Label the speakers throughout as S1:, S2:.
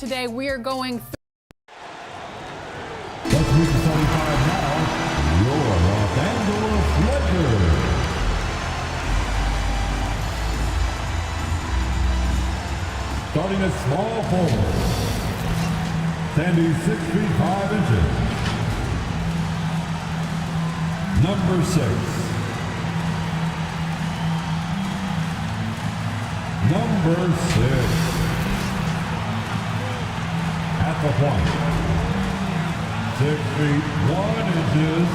S1: today. We are going through.
S2: Let's move to 75 now. Your Los Angeles Lakers. Starting at small forward. Standing 6 feet 5 inches. Number 6. Number 6. At the point. 6 feet 1 inches.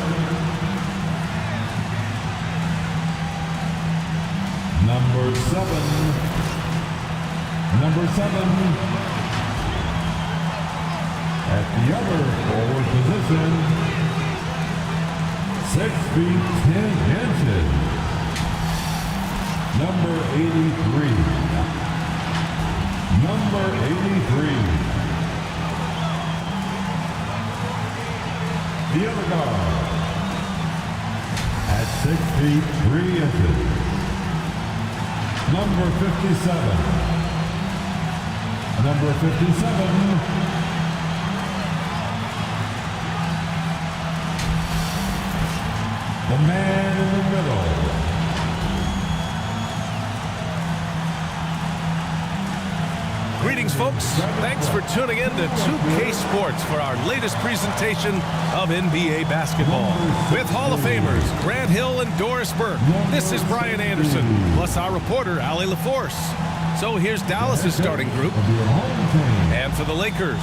S2: Number 7. Number 7. At the other forward position. 6 feet 10 inches. Number 83. Number 83. The other guard. At 6 feet 3 inches. Number 57. Number 57. The man in the middle.
S3: Greetings, folks. Thanks for tuning in to 2K Sports for our latest presentation of NBA basketball. With Hall of Famers Grant Hill and Doris Burke. This is Brian Anderson, plus our reporter, Allie LaForce. So here's Dallas's starting group. And for the Lakers,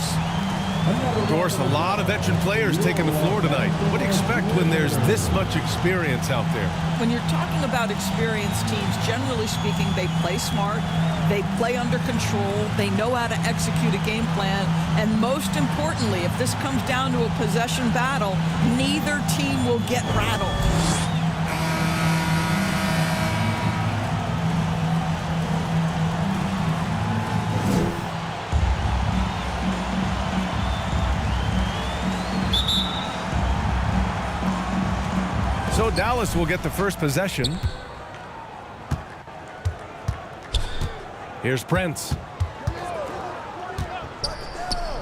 S3: Doris, a lot of veteran players taking the floor tonight. What do you expect when there's this much experience out there?
S4: When you're talking about experienced teams, generally speaking, they play smart, they play under control, they know how to execute a game plan, and most importantly, if this comes down to a possession battle, neither team will get rattled.
S3: So Dallas will get the first possession. Here's Prince.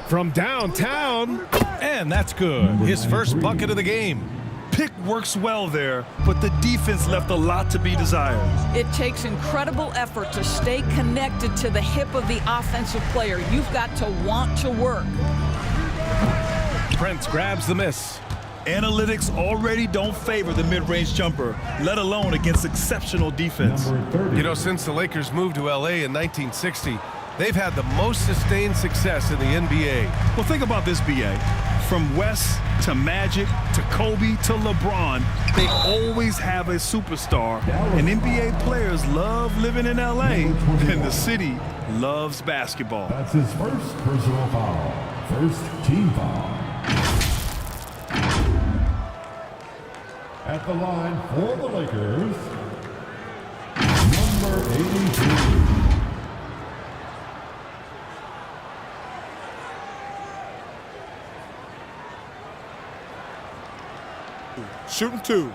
S3: From downtown, and that's good. His first bucket of the game.
S5: Pick works well there, but the defense left a lot to be desired.
S4: It takes incredible effort to stay connected to the hip of the offensive player. You've got to want to work.
S3: Prince grabs the miss.
S5: Analytics already don't favor the mid-range jumper, let alone against exceptional defense.
S3: You know, since the Lakers moved to LA in 1960, they've had the most sustained success in the NBA.
S5: Well, think about this, B.A. From West to Magic to Kobe to LeBron, they always have a superstar. And NBA players love living in LA, and the city loves basketball.
S2: That's his first personal foul. First team foul. At the line for the Lakers, number 83.
S5: Shooting two.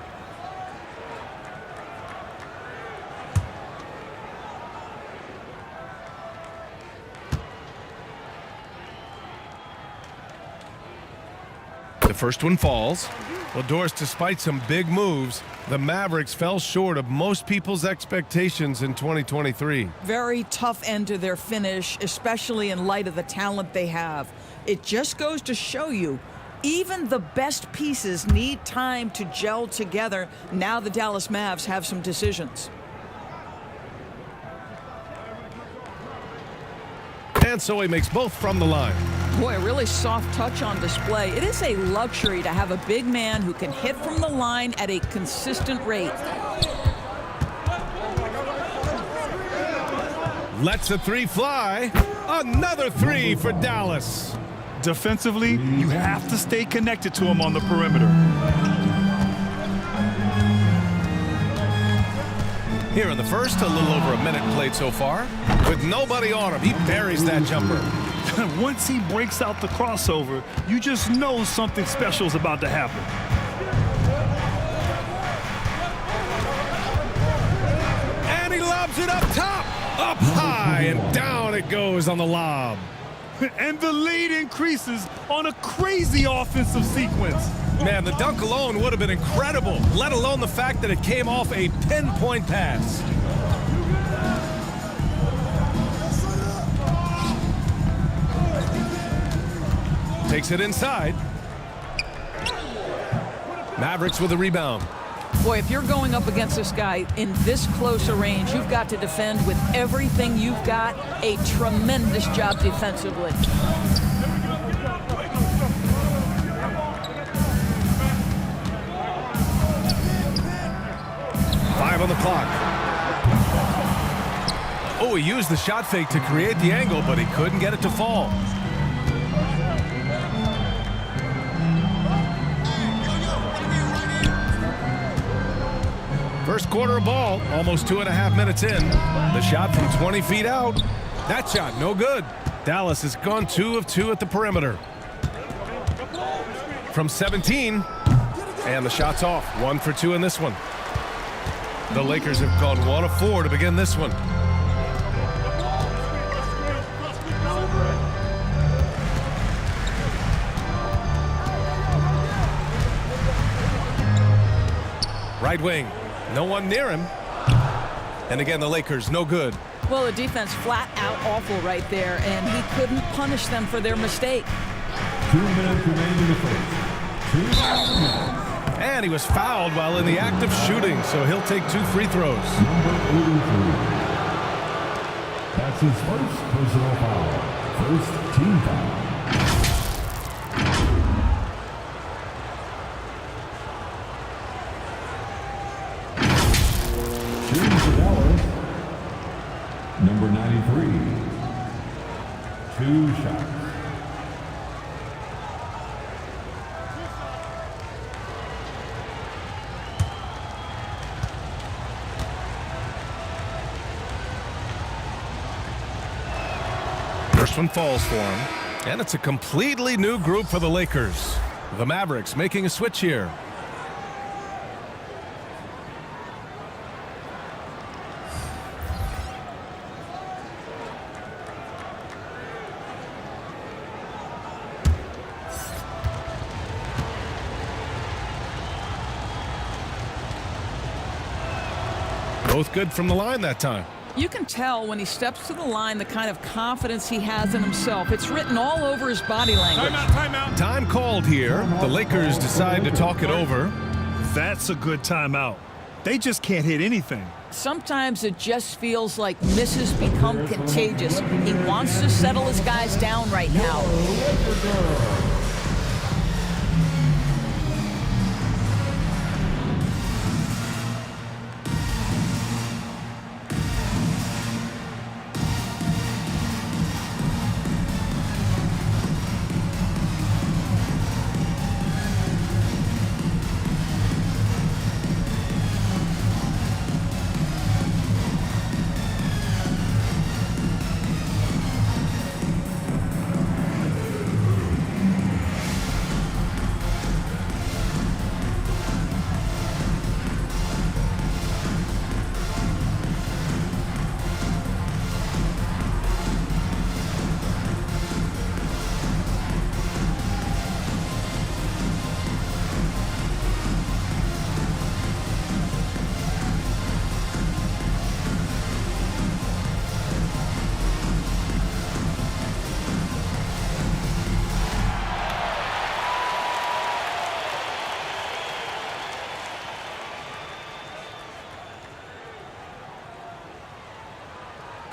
S3: The first one falls. Well, Doris, despite some big moves, the Mavericks fell short of most people's expectations in 2023.
S4: Very tough end to their finish, especially in light of the talent they have. It just goes to show you, even the best pieces need time to gel together. Now the Dallas Mavs have some decisions.
S3: And so he makes both from the line.
S4: Boy, a really soft touch on display. It is a luxury to have a big man who can hit from the line at a consistent rate.
S3: Lets the three fly. Another three for Dallas.
S5: Defensively, you have to stay connected to him on the perimeter.
S3: Here in the first, a little over a minute played so far. With nobody on him, he buries that jumper.
S5: Once he breaks out the crossover, you just know something special is about to happen.
S3: And he lobs it up top. Up high, and down it goes on the lob.
S5: And the lead increases on a crazy offensive sequence.
S3: Man, the dunk alone would have been incredible, let alone the fact that it came off a pinpoint pass. Takes it inside. Mavericks with a rebound.
S4: Boy, if you're going up against this guy in this close a range, you've got to defend with everything you've got. A tremendous job defensively.
S3: Five on the clock. Oh, he used the shot fake to create the angle, but he couldn't get it to fall. First quarter of ball, almost 2.5 minutes in. The shot from 20 feet out. That shot, no good. Dallas has gone 2 of 2 at the perimeter. From 17, and the shot's off. 1 for 2 in this one. The Lakers have gone 1 of 4 to begin this one. Right wing. No one near him. And again, the Lakers, no good.
S4: Well, the defense flat out awful right there, and he couldn't punish them for their mistake.
S2: 2 minutes remaining in the first. 2 minutes.
S3: And he was fouled while in the act of shooting, so he'll take 2 free throws.
S2: Number 83. That's his first personal foul. First team foul. Shooting for Dallas. Number 93. 2 shots.
S3: First one falls for him. And it's a completely new group for the Lakers. The Mavericks making a switch here. Both good from the line that time.
S4: You can tell when he steps to the line the kind of confidence he has in himself. It's written all over his body language.
S5: Timeout.
S3: Time called here. The Lakers decide to talk it over.
S5: That's a good timeout. They just can't hit anything.
S4: Sometimes it just feels like misses become contagious. He wants to settle his guys down right now.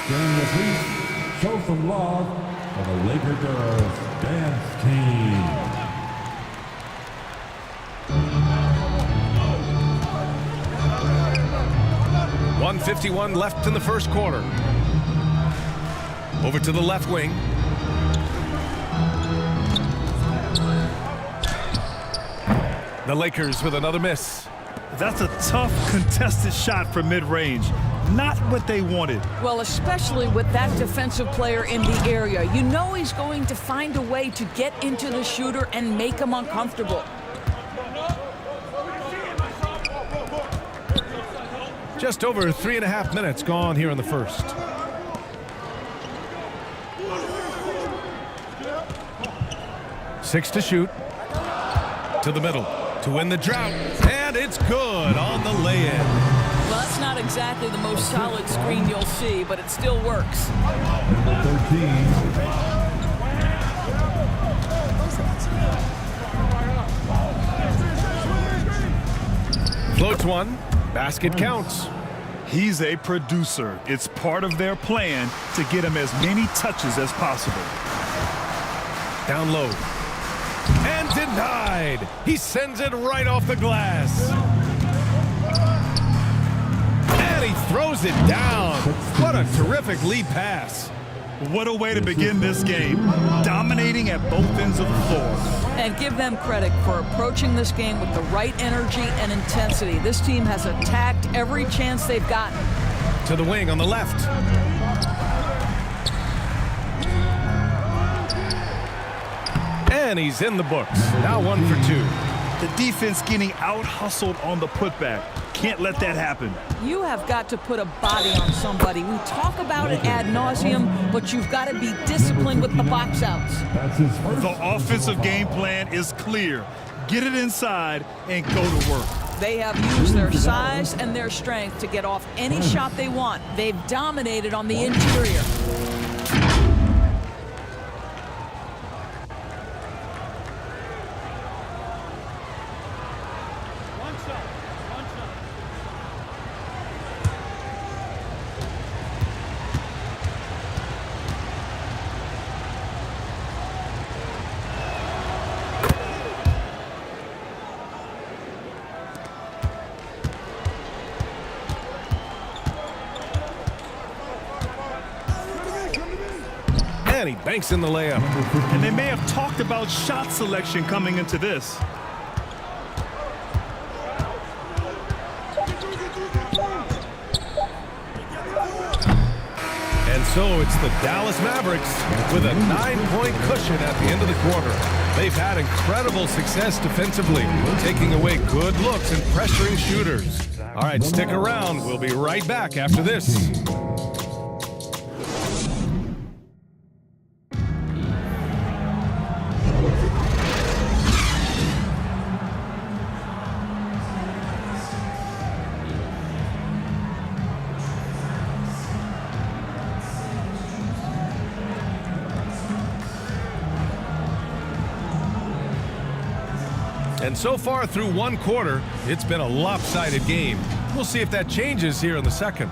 S2: During this week, show some love for the Laker girls dance team.
S3: .151 left in the first quarter. Over to the left wing. The Lakers with another miss.
S5: That's a tough, contested shot from mid-range. Not what they wanted.
S4: Well, especially with that defensive player in the area. You know he's going to find a way to get into the shooter and make him uncomfortable.
S3: Just over 3.5 minutes gone here in the first. 6 to shoot. To the middle to win the drought. And it's good on the lay-in.
S4: Well, that's not exactly the most solid screen you'll see, but it still works.
S2: Number 13.
S3: Floats one. Basket counts.
S5: He's a producer. It's part of their plan to get him as many touches as possible.
S3: Down low. And denied. He sends it right off the glass. And he throws it down. What a terrific lead pass.
S5: What a way to begin this game. Dominating at both ends of the floor.
S4: And give them credit for approaching this game with the right energy and intensity. This team has attacked every chance they've gotten.
S3: To the wing on the left. And he's in the books. Now 1 for 2.
S5: The defense getting out-hustled on the putback. Can't let that happen.
S4: You have got to put a body on somebody. We talk about it ad nauseum, but you've got to be disciplined with the box outs.
S2: That's his first.
S5: The offensive game plan is clear. Get it inside and go to work.
S4: They have used their size and their strength to get off any shot they want. They've dominated on the interior.
S3: And he banks in the layup.
S5: And they may have talked about shot selection coming into this.
S3: And so it's the Dallas Mavericks with a 9-point cushion at the end of the quarter. They've had incredible success defensively, taking away good looks and pressuring shooters. All right, stick around. We'll be right back after this. And so far through 1 quarter, it's been a lopsided game. We'll see if that changes here in the second.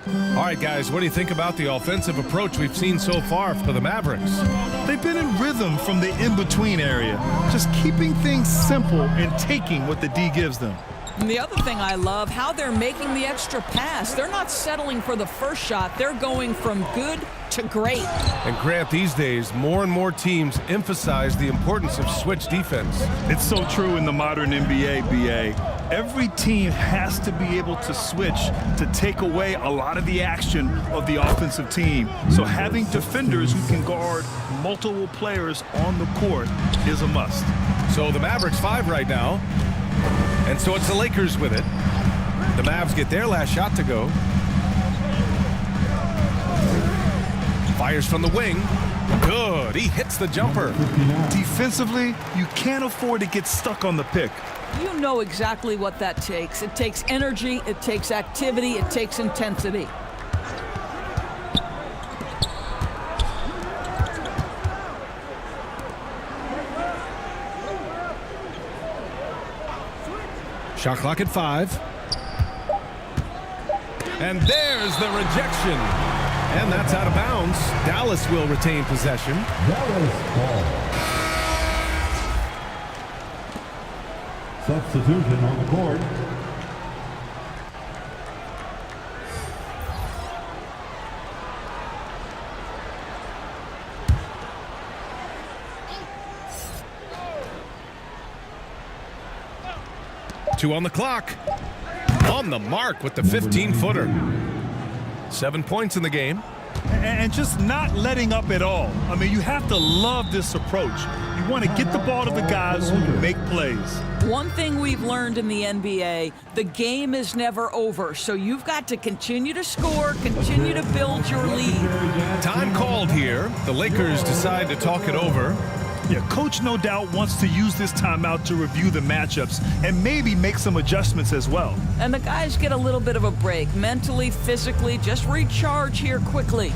S3: All right, guys, what do you think about the offensive approach we've seen so far for the Mavericks?
S5: They've been in rhythm from the in-between area, just keeping things simple and taking what the D gives them.
S4: And the other thing I love, how they're making the extra pass. They're not settling for the first shot. They're going from good to great.
S3: And Grant, these days, more and more teams emphasize the importance of switch defense.
S5: It's so true in the modern NBA, BA. Every team has to be able to switch to take away a lot of the action of the offensive team. So having defenders who can guard multiple players on the court is a must.
S3: So the Mavericks 5 right now. And so it's the Lakers with it. The Mavs get their last shot to go. Fires from the wing. Good. He hits the jumper.
S5: Defensively, you can't afford to get stuck on the pick.
S4: You know exactly what that takes. It takes energy, it takes activity, it takes intensity.
S3: Shot clock at 5. And there's the rejection. And that's out of bounds. Dallas will retain possession.
S2: Dallas ball. Substitution on the court.
S3: Two on the clock. On the mark with the 15-footer. 7 points in the game.
S5: And just not letting up at all. I mean, you have to love this approach. You want to get the ball to the guys who make plays.
S4: One thing we've learned in the NBA, the game is never over. So you've got to continue to score, continue to build your lead.
S3: Time called here. The Lakers decide to talk it over.
S5: Yeah, coach no doubt wants to use this timeout to review the matchups and maybe make some adjustments as well.
S4: And the guys get a little bit of a break, mentally, physically, just recharge here quickly.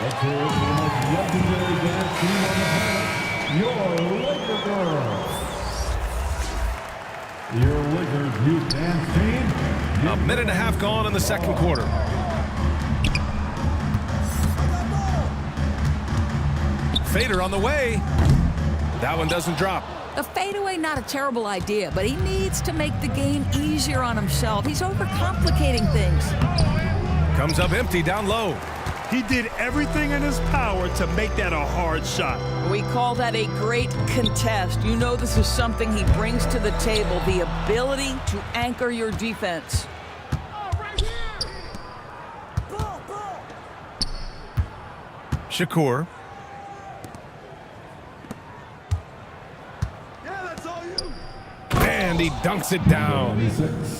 S2: Let's hear it for the most legendary dance team on the planet, your Laker Girls. Your Lakers youth dance team.
S3: A minute and a half gone in the second quarter. Fader on the way. That one doesn't drop.
S4: A fadeaway, not a terrible idea, but he needs to make the game easier on himself. He's overcomplicating things.
S3: Comes up empty down low.
S5: He did everything in his power to make that a hard shot.
S4: We call that a great contest. You know this is something he brings to the table, the ability to anchor your defense.
S3: Shakur. And he dunks it down.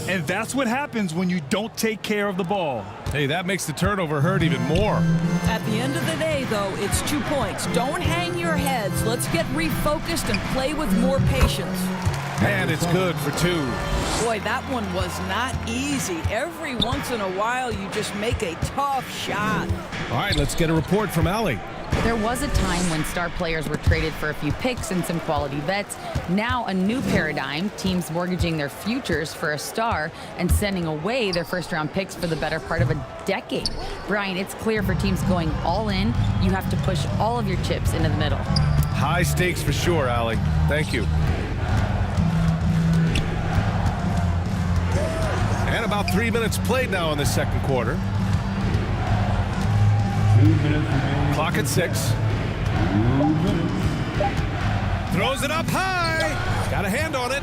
S5: And that's what happens when you don't take care of the ball.
S3: Hey, that makes the turnover hurt even more.
S4: At the end of the day, though, it's 2 points. Don't hang your heads. Let's get refocused and play with more patience.
S3: And it's good for 2.
S4: Boy, that one was not easy. Every once in a while, you just make a tough shot.
S3: All right, let's get a report from Allie.
S1: There was a time when star players were traded for a few picks and some quality vets. Now a new paradigm, teams mortgaging their futures for a star and sending away their first-round picks for the better part of a decade. Brian, it's clear for teams going all in, you have to push all of your chips into the middle.
S3: High stakes for sure, Allie. Thank you. And about 3 minutes played now in the second quarter.
S2: 2 minutes remaining.
S3: Clock at 6.
S2: 2 minutes.
S3: Throws it up high. Got a hand on it.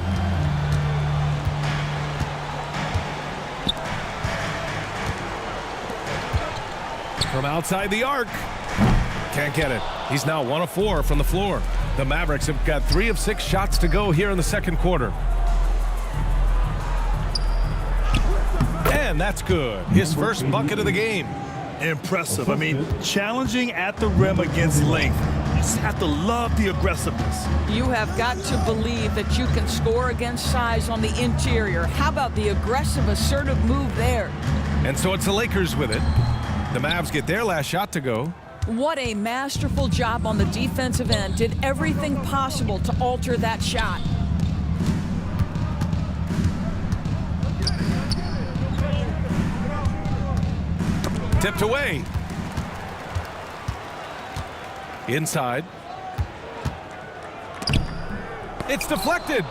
S3: From outside the arc. Can't get it. He's now 1 of 4 from the floor. The Mavericks have got 3 of 6 shots to go here in the second quarter. And that's good. His first bucket of the game.
S5: Impressive. I mean, challenging at the rim against length. You just have to love the aggressiveness.
S4: You have got to believe that you can score against size on the interior. How about the aggressive, assertive move there?
S3: And so it's the Lakers with it. The Mavs get their last shot to go.
S4: What a masterful job on the defensive end. Did everything possible to alter that shot.
S3: Tipped away. Inside. It's deflected.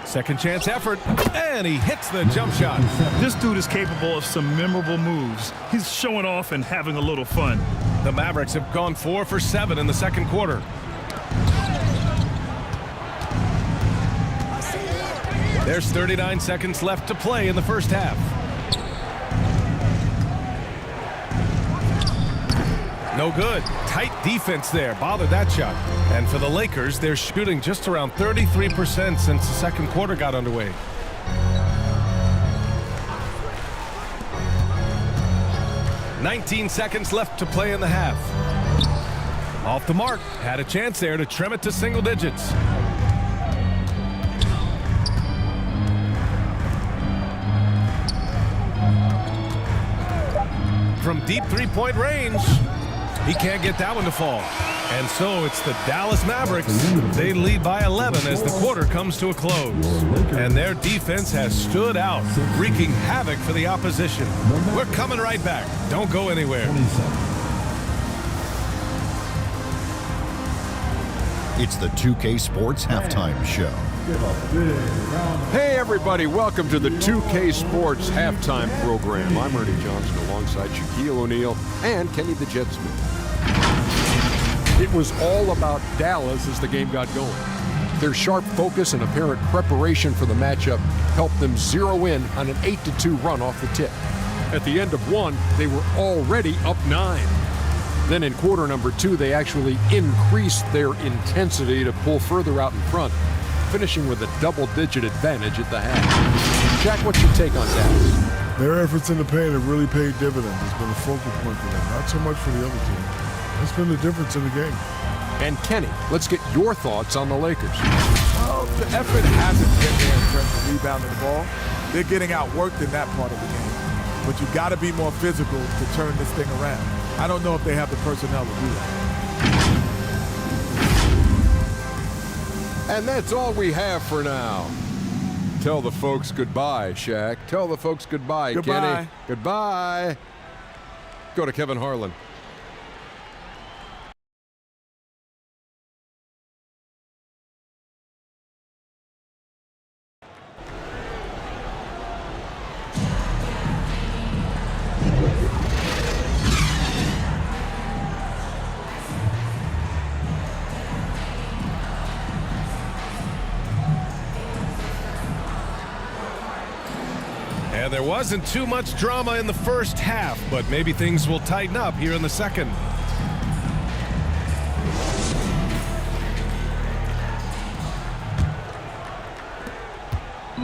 S3: Second chance effort, and he hits the jump shot.
S5: This dude is capable of some memorable moves. He's showing off and having a little fun.
S3: The Mavericks have gone 4 for 7 in the second quarter. There's 39 seconds left to play in the first half. No good. Tight defense there. Bothered that shot. And for the Lakers, they're shooting just around 33% since the second quarter got underway. "19 seconds left to play in the half. Off the mark. Had a chance there to trim it to single digits. From deep three-point range. He can't get that one to fall. And so it's the Dallas Mavericks. They lead by 11 as the quarter comes to a close. And their defense has stood out, wreaking havoc for the opposition. We're coming right back. Don't go anywhere.
S6: It's the 2K Sports Halftime Show.
S7: Hey everybody, welcome to the 2K Sports Halftime Program. I'm Ernie Johnson alongside Shaquille O'Neal and Kenny the Jet Smith. It was all about Dallas as the game got going. Their sharp focus and apparent preparation for the matchup helped them zero in on an 8-2 run off the tip. At the end of one, they were already up 9. Then in quarter number 2, they actually increased their intensity to pull further out in front, finishing with a double-digit advantage at the half. Jack, what's your take on Dallas?
S8: Their efforts in the paint have really paid dividends. It's been a focal point for them, not so much for the other team. That's been the difference in the game.
S7: And Kenny, let's get your thoughts on the Lakers.
S9: Well, the effort hasn't been there in terms of rebounding the ball. They're getting outworked in that part of the game. But you got to be more physical to turn this thing around. I don't know if they have the personnel to do that.
S7: And that's all we have for now. Tell the folks goodbye, Shaq. Tell the folks goodbye,
S9: Goodbye.
S7: Kenny. Goodbye. Go to Kevin Harlan.
S3: And there wasn't too much drama in the first half, but maybe things will tighten up here in the second.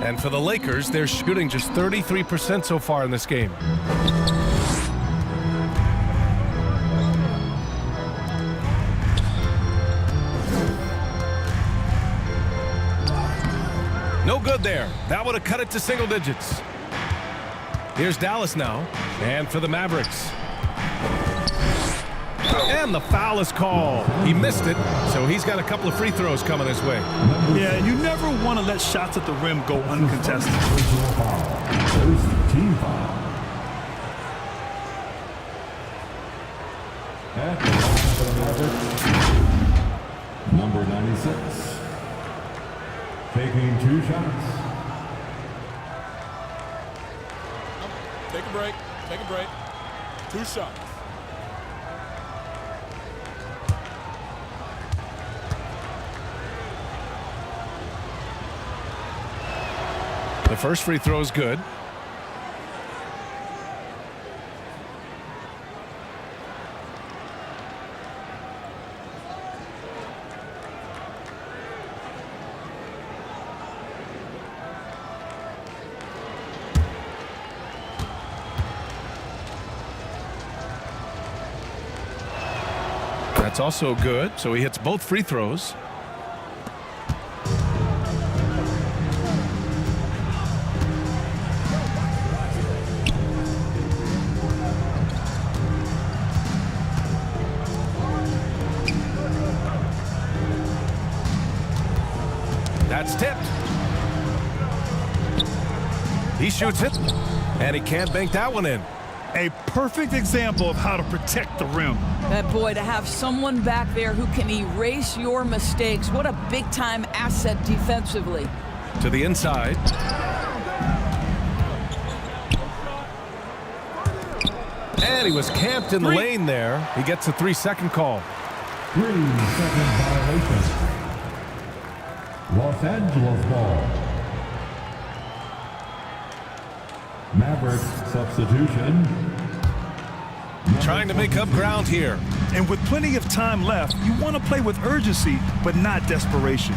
S3: And for the Lakers, they're shooting just 33% so far in this game. No good there. That would have cut it to single digits. Here's Dallas now, and for the Mavericks. And the foul is called. He missed it, so he's got a couple of free throws coming his way.
S5: Yeah, and you never want to let shots at the rim go uncontested.
S2: First team foul. At the line for the Mavericks, number 96. Taking 2 shots.
S9: Take a break. Take a break. 2 shots.
S3: The first free throw is good. That's also good, so he hits both free throws. That's tipped. He shoots it, and he can't bank that one in.
S5: A perfect example of how to protect the rim.
S4: That boy, to have someone back there who can erase your mistakes, what a big-time asset defensively.
S3: To the inside. And he was camped in the lane there. He gets a 3-second call.
S2: 3-second violation. Los Angeles ball. Mavericks substitution.
S3: Trying to make up ground here.
S5: And with plenty of time left, you want to play with urgency, but not desperation.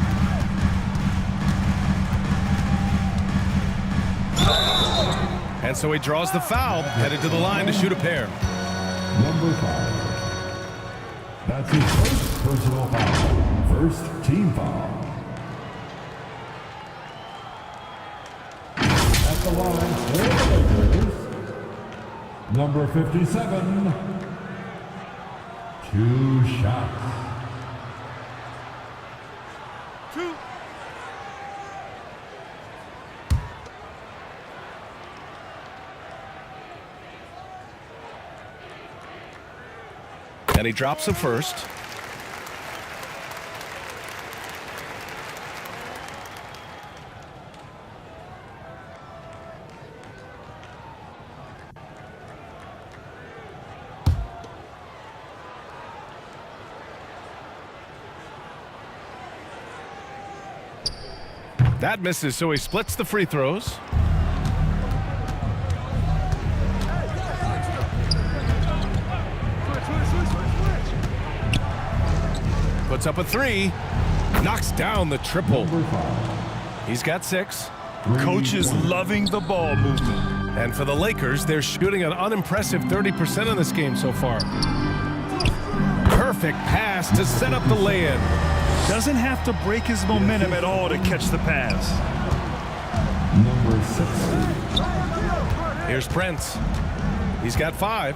S3: And so he draws the foul, headed to the line to shoot a pair.
S2: Number 5. That's his first personal foul. First team foul. At the line for the Lakers, number 57, shots.
S3: And he drops it first. That misses, so he splits the free throws. Puts up a three. Knocks down the triple. He's got 6.
S5: Coach is loving the ball movement.
S3: And for the Lakers, they're shooting an unimpressive 30% in this game so far. Perfect pass to set up the lay-in.
S5: Doesn't have to break his momentum at all to catch the pass.
S2: Number 60.
S3: Here's Prince. He's got 5.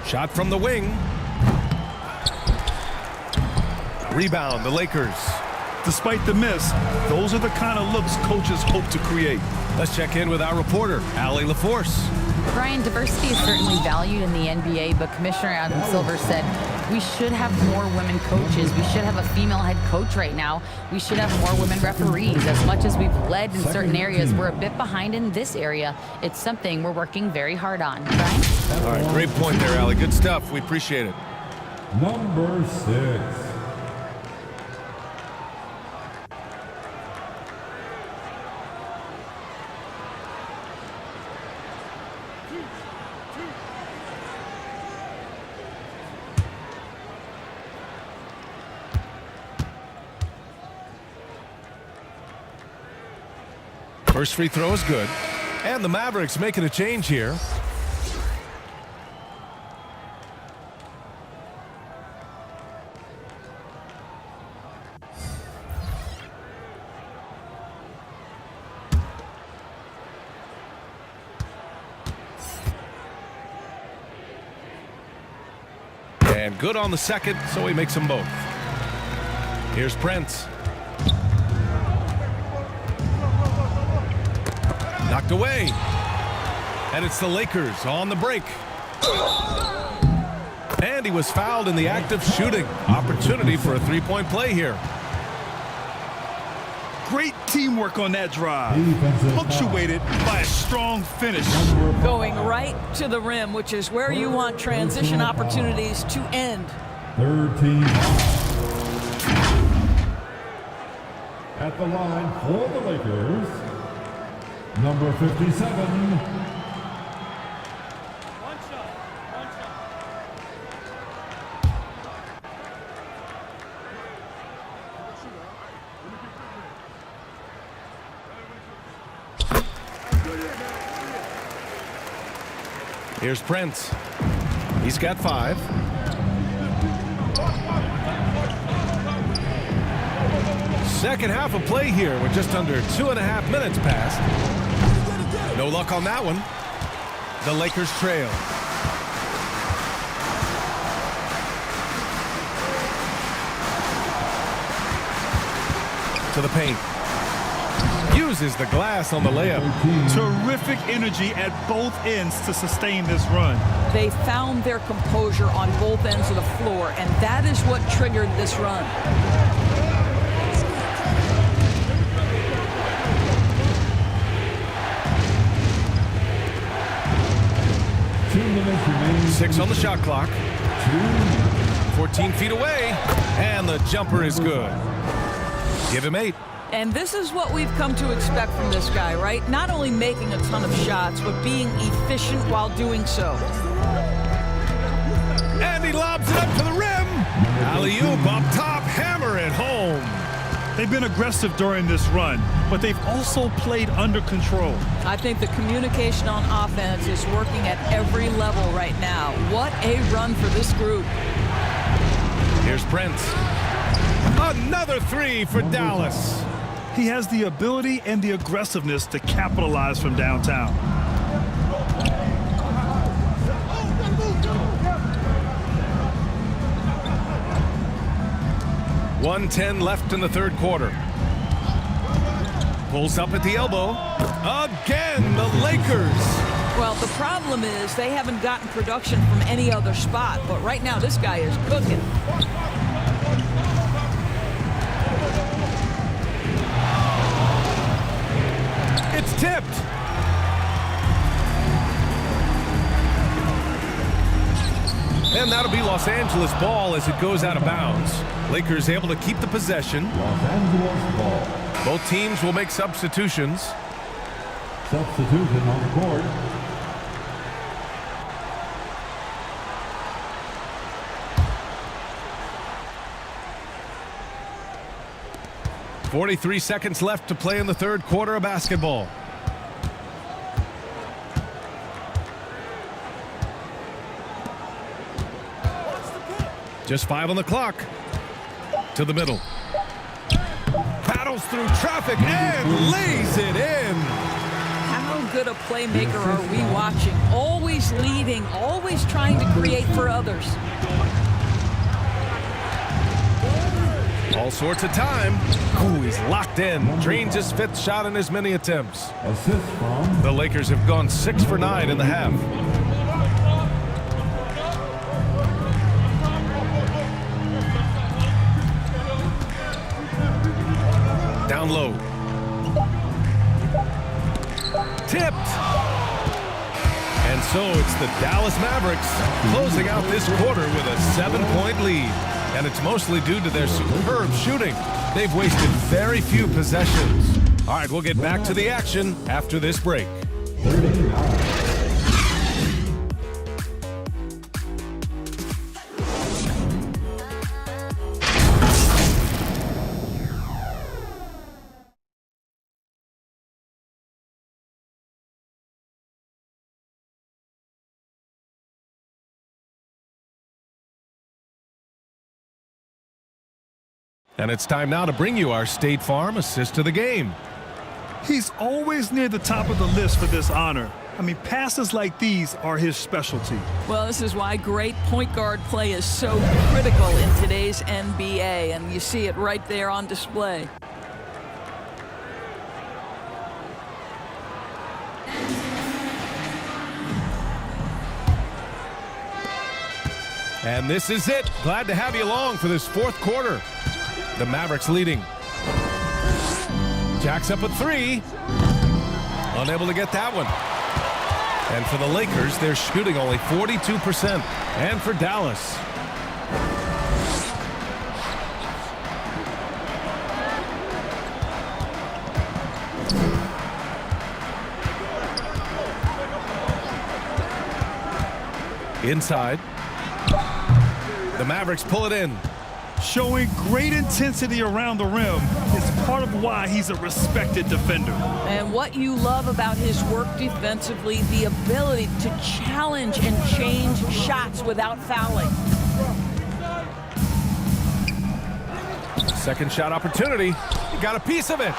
S3: Shot from the wing. Rebound, the Lakers.
S5: Despite the miss, those are the kind of looks coaches hope to create.
S3: Let's check in with our reporter, Allie LaForce.
S1: Brian, diversity is certainly valued in the NBA, but Commissioner Adam Silver said we should have more women coaches. We should have a female head coach right now. We should have more women referees. As much as we've led in certain areas, we're a bit behind in this area. It's something we're working very hard on. Brian?
S3: All right, great point there, Allie. Good stuff. We appreciate it.
S2: Number 6.
S3: First free throw is good. And the Mavericks making a change here. And good on the second, so he makes them both. Here's Prince. Knocked away. And it's the Lakers on the break. And he was fouled in the act of shooting. Opportunity for a three-point play here.
S5: Great teamwork on that drive. Punctuated by a strong finish.
S4: Going right to the rim, which is where you want transition opportunities to end.
S2: 13. At the line for the Lakers, number 57.
S3: Here's Prince. He's got 5. Second half of play here with just under 2.5 minutes passed. No luck on that one. The Lakers trail. To the paint. Uses the glass on the layup.
S5: Terrific energy at both ends to sustain this run.
S4: They found their composure on both ends of the floor, and that is what triggered this run.
S3: Six on the shot clock. 14 feet away, and the jumper is good. Give him 8.
S4: And this is what we've come to expect from this guy, right? Not only making a ton of shots, but being efficient while doing so.
S3: And he lobs it up to the rim. Alley-oop up top, hammer it home.
S5: They've been aggressive during this run, but they've also played under control.
S4: I think the communication on offense is working at every level right now. What a run for this group.
S3: Here's Prince. Another 3 for Dallas.
S5: He has the ability and the aggressiveness to capitalize from downtown.
S3: 1:10 left in the third quarter. Pulls up at the elbow. Again, the Lakers.
S4: Well, the problem is they haven't gotten production from any other spot, but right now this guy is cooking.
S3: It's tipped. And that'll be Los Angeles ball as it goes out of bounds. Lakers able to keep the possession.
S2: Los Angeles ball.
S3: Both teams will make substitutions.
S2: Substitution on the court.
S3: .43 seconds left to play in the third quarter of basketball. Just 5 on the clock. To the middle. Paddles through traffic and lays it in.
S4: How good a playmaker are we watching? Always leading, always trying to create for others.
S3: All sorts of time. Ooh, he's locked in. Drains his 5th shot in as many attempts.
S2: Assist from
S3: The Lakers have gone 6 for 9 in the half. Down low. Tipped. And so it's the Dallas Mavericks closing out this quarter with a 7-point lead. And it's mostly due to their superb shooting. They've wasted very few possessions. All right, we'll get back to the action after this break.
S2: 39.
S3: And it's time now to bring you our State Farm assist of the game.
S5: He's always near the top of the list for this honor. I mean, passes like these are his specialty.
S4: Well, this is why great point guard play is so critical in today's NBA, and you see it right there on display.
S3: And this is it. Glad to have you along for this fourth quarter. The Mavericks leading. Jacks up a 3. Unable to get that one. And for the Lakers, they're shooting only 42%. And for Dallas. Inside. The Mavericks pull it in.
S5: Showing great intensity around the rim is part of why he's a respected defender.
S4: And what you love about his work defensively, the ability to challenge and change shots without fouling.
S3: Second shot opportunity. He got a piece of it.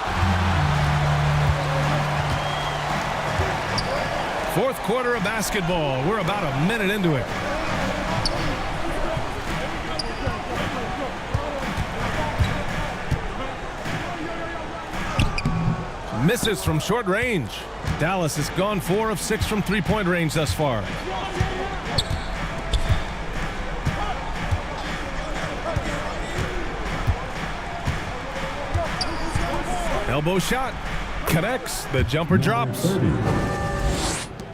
S3: Fourth quarter of basketball. We're about a minute into it. Misses from short range. Dallas has gone 4 of 6 from three-point range thus far. Elbow shot. Connects. The jumper drops.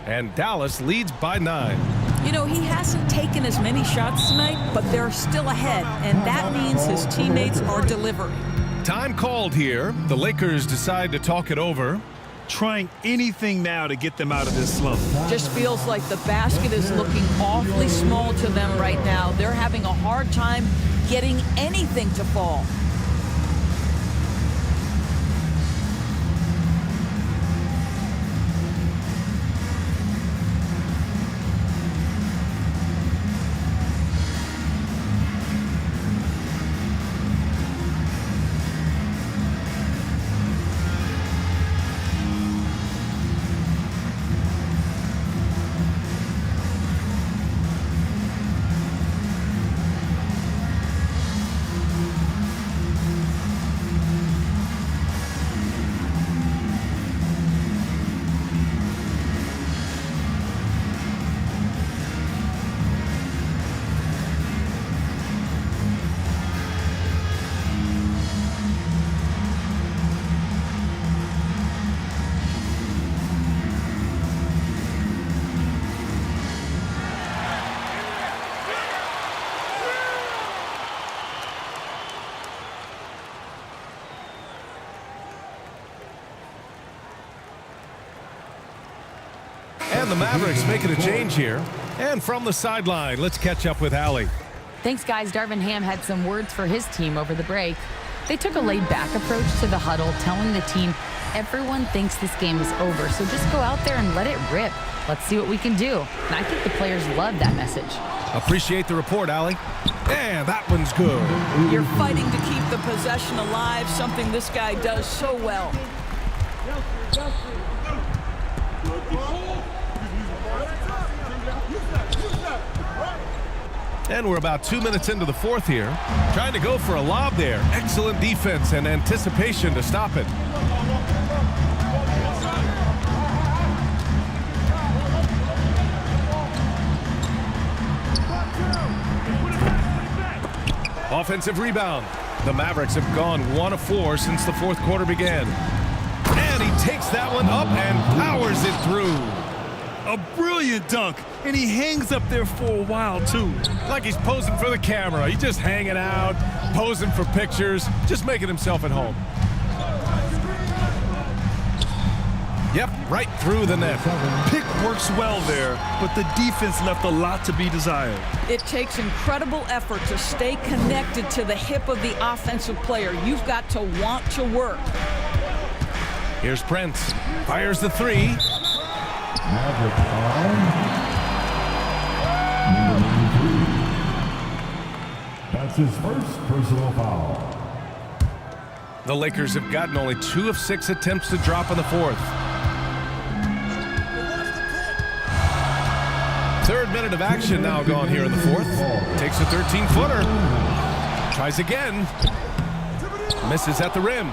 S3: And Dallas leads by 9.
S4: You know, he hasn't taken as many shots tonight, but they're still ahead, and that means his teammates are delivering.
S3: Time called here. The Lakers decide to talk it over.
S5: Trying anything now to get them out of this slump.
S4: Just feels like the basket is looking awfully small to them right now. They're having a hard time getting anything to fall.
S3: And the Mavericks making a change here. And from the sideline, let's catch up with Allie.
S1: Thanks, guys. Darvin Ham had some words for his team over the break. They took a laid-back approach to the huddle, telling the team, everyone thinks this game is over, so just go out there and let it rip. Let's see what we can do. And I think the players love that message.
S3: Appreciate the report, Allie. And that one's good.
S4: You're fighting to keep the possession alive, something this guy does so well.
S3: And we're about 2 minutes into the fourth here. Trying to go for a lob there. Excellent defense and anticipation to stop it. Offensive rebound. The Mavericks have gone 1 of 4 since the fourth quarter began. And he takes that one up and powers it through.
S5: A brilliant dunk, and he hangs up there for a while, too.
S3: Like he's posing for the camera. He's just hanging out, posing for pictures, just making himself at home. Yep, right through the net.
S5: Pick works well there, but the defense left a lot to be desired.
S4: It takes incredible effort to stay connected to the hip of the offensive player. You've got to want to work.
S3: Here's Prince. Fires the three.
S2: Maverick foul. Number 93. That's his first personal foul.
S3: The Lakers have gotten only 2 of 6 attempts to drop in the fourth. Third minute of action now gone here in the fourth. Takes a 13-footer. Tries again. Misses at the rim.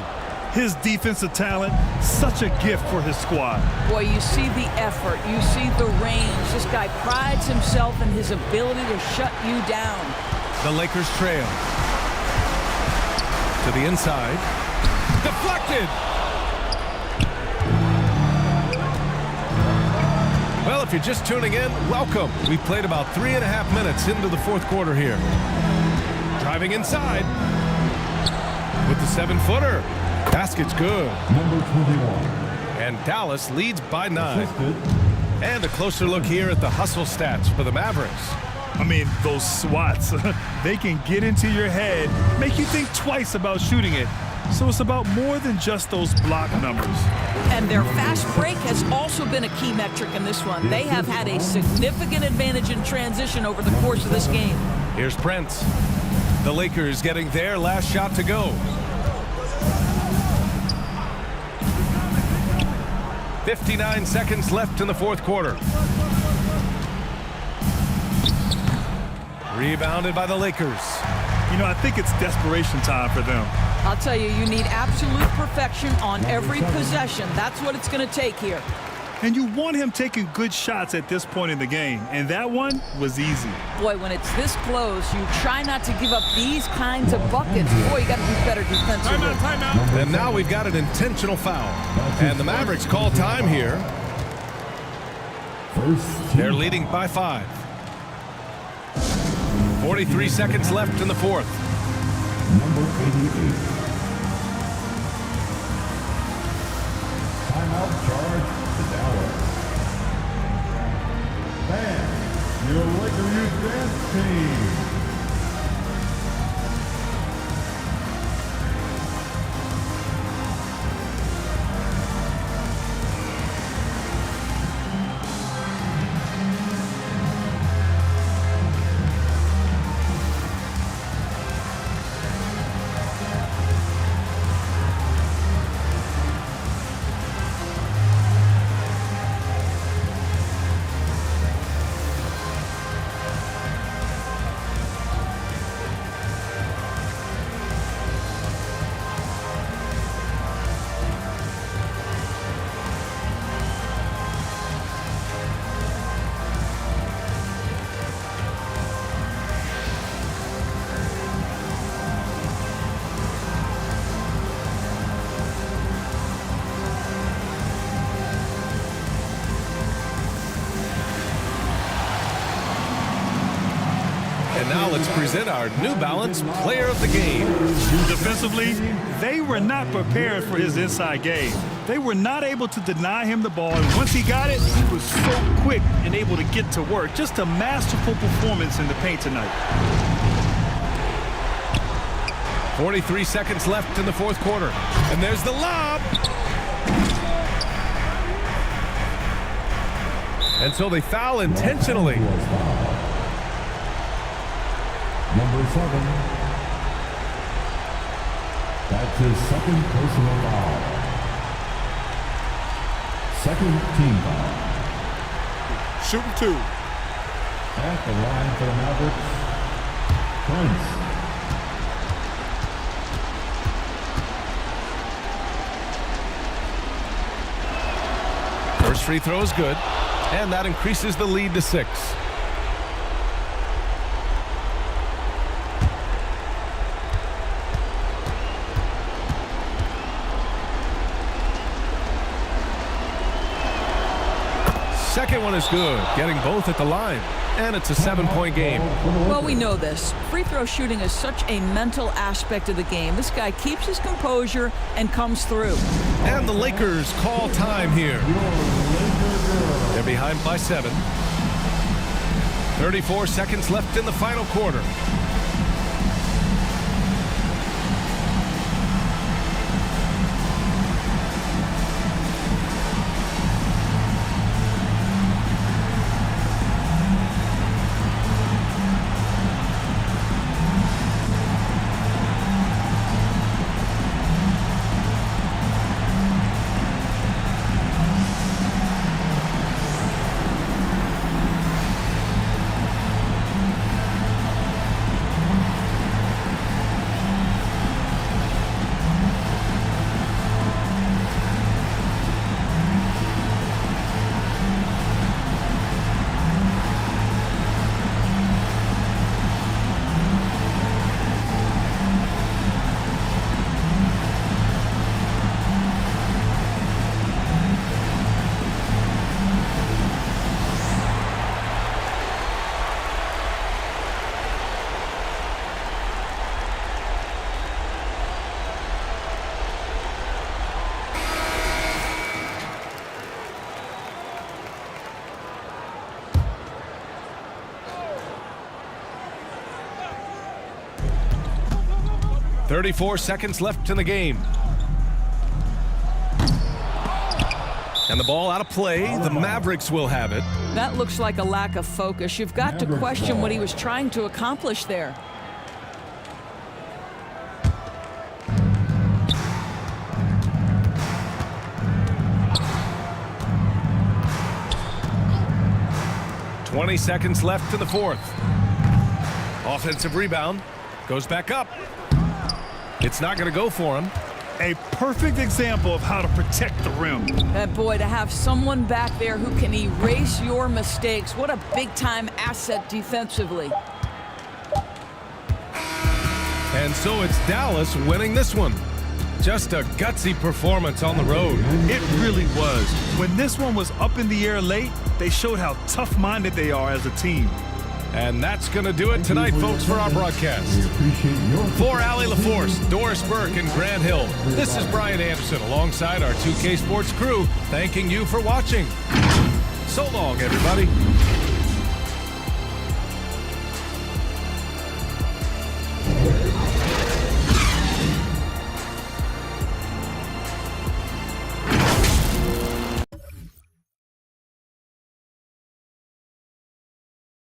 S5: His defensive talent, such a gift for his squad.
S4: Boy, you see the effort. You see the range. This guy prides himself in his ability to shut you down.
S3: The Lakers trail. To the inside. Deflected. Well, if you're just tuning in, welcome. We've played about 3.5 minutes into the fourth quarter here. Driving inside. With the 7-footer. Basket's good.
S2: Number 21.
S3: And Dallas leads by 9. And a closer look here at the hustle stats for the Mavericks.
S5: I mean, those swats, they can get into your head, make you think twice about shooting it. So it's about more than just those block numbers.
S4: And their fast break has also been a key metric in this one. They have had a significant advantage in transition over the course of this game.
S3: Here's Prince. The Lakers getting their last shot to go. 59 seconds left in the fourth quarter. Rebounded by the Lakers.
S5: You know, I think it's desperation time for them.
S4: I'll tell you, you need absolute perfection on every possession. That's what it's going to take here.
S5: And you want him taking good shots at this point in the game, and that one was easy.
S4: Boy, when it's this close, you try not to give up these kinds of buckets. Boy, you got to be better defensively.
S5: Timeout.
S3: And now we've got an intentional foul. And the Mavericks call time here. They're leading by 5. 43 seconds left in the fourth.
S2: Number 88. Timeout charge to Dallas. Bam! Your Laker Youth Dance Team.
S3: present our New Balance Player of the Game.
S5: Defensively, they were not prepared for his inside game. They were not able to deny him the ball, and once he got it, he was so quick and able to get to work. Just a masterful performance in the paint tonight.
S3: 43 seconds left in the fourth quarter. And there's the lob. And so they foul intentionally.
S2: Number 7. That's his second personal foul. Second team foul.
S9: Shooting 2.
S2: At the line for the Mavericks, Prince.
S3: First free throw is good, and that increases the lead to 6. Second one is good, getting both at the line, and it's a 7-point game.
S4: Well, we know this. Free throw shooting is such a mental aspect of the game. This guy keeps his composure and comes through.
S3: And the Lakers call time here. They're behind by 7. 34 seconds left in the final quarter. .34 seconds left in the game. And the ball out of play. The Mavericks will have it.
S4: That looks like a lack of focus. You've got to question what he was trying to accomplish there.
S3: .20 seconds left in the fourth. Offensive rebound. Goes back up. It's not going to go for him.
S5: A perfect example of how to protect the rim.
S4: Boy, to have someone back there who can erase your mistakes, what a big-time asset defensively.
S3: And so it's Dallas winning this one. Just a gutsy performance on the road.
S5: It really was. When this one was up in the air late, they showed how tough-minded they are as a team.
S3: And that's going to do it tonight, folks, for our broadcast. For Allie LaForce, Doris Burke, and Grant Hill, this is Brian Anderson alongside our 2K Sports crew, thanking you for watching. So long, everybody.